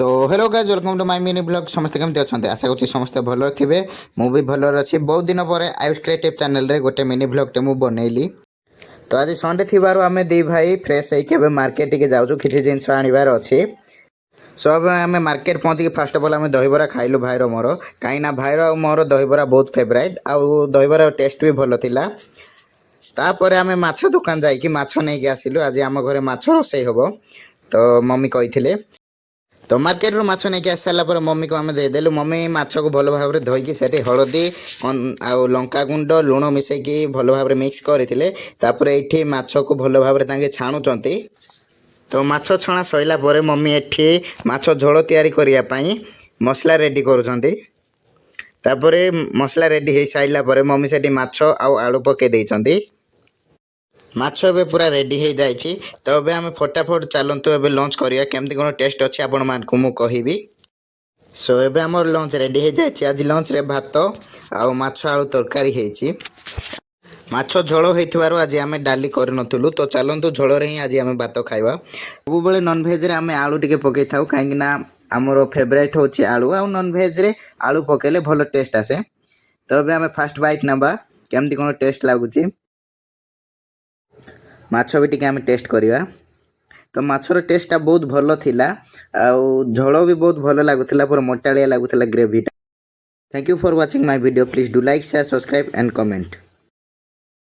So hello guys welcome to my mini blog समस्त केमती अच्छा आशा करूँ समस्त भल थे मुझे भल अच्छी बहुत दिन पर आयुष क्रिएटिव चैनल रे गोटे मिनी ब्लॉग टे मुझे बनैली। तो आज संडे थी आम दी भाई फ्रेश होकर मार्केट टे जाऊँ किसी जिन आनबार अच्छी। सो अब आम मार्केट पहुँची फास्ट अफ अल आम दहीबरा खाइलु भाईर मोर कहीं भाईर आ मोर दहीबरा बहुत फेवरेट आउ दहीबरा टेस्ट भी भल थिला। तापर आम माछ दुकान जाइए माछ नहीं आसिलु आज आम घरे माछ रोसई हम तो मम्मी कही तो मार्केट रू माछ नहीं आस सारा मम्मी को आम देदेलु मम्मी माछ को भल भाव में धोईकी से हलदी आउ लंका गुंड लुण मिसेकी भल भाव मिक्स करते ये माछ को भल भाव में छाणुंट। तो माछ छणा सैला मम्मी एठी माछ झोल तैयारी करने मसला रेडी करुँच। मसला रेडी हो सारा मम्मी से माछ आउ आलू पकई देइछंती। माछ एबे पूरा रेडी हो जाइए तो अब आम फटाफट चलतु एबे लंच करिया केमती कोन टेस्ट अच्छी आपण मानकु मु कहिबी। सो एबे हमर लंच रेडी हो जाइए आज लंच रे भात आउ माछ आलू तरकारी हेची। माछ झोल होइथिबारु आज आम डाली करनथुलु तो चलतु झोल रे ही आज आम भात खाइबा। सब बेले नॉन वेज रे आम आलू टिके पकई थाउ काहेकि ना आमर फेवरेट होची आलू आउ नॉन वेज रे आलू पकेले भलो टेस्ट आसे। तो एबे आम फास्ट बाइट नबा केमती कोन टेस्ट लागुची माछ भी टिके आम टेस्ट करिवा। तो माछर टेस्टा बहुत भल थिला आउ झोल भी बहुत भल लागुथिला पूरा मोटालिया लागुथिला gravy. Thank you for watching my video please do like share subscribe and comment.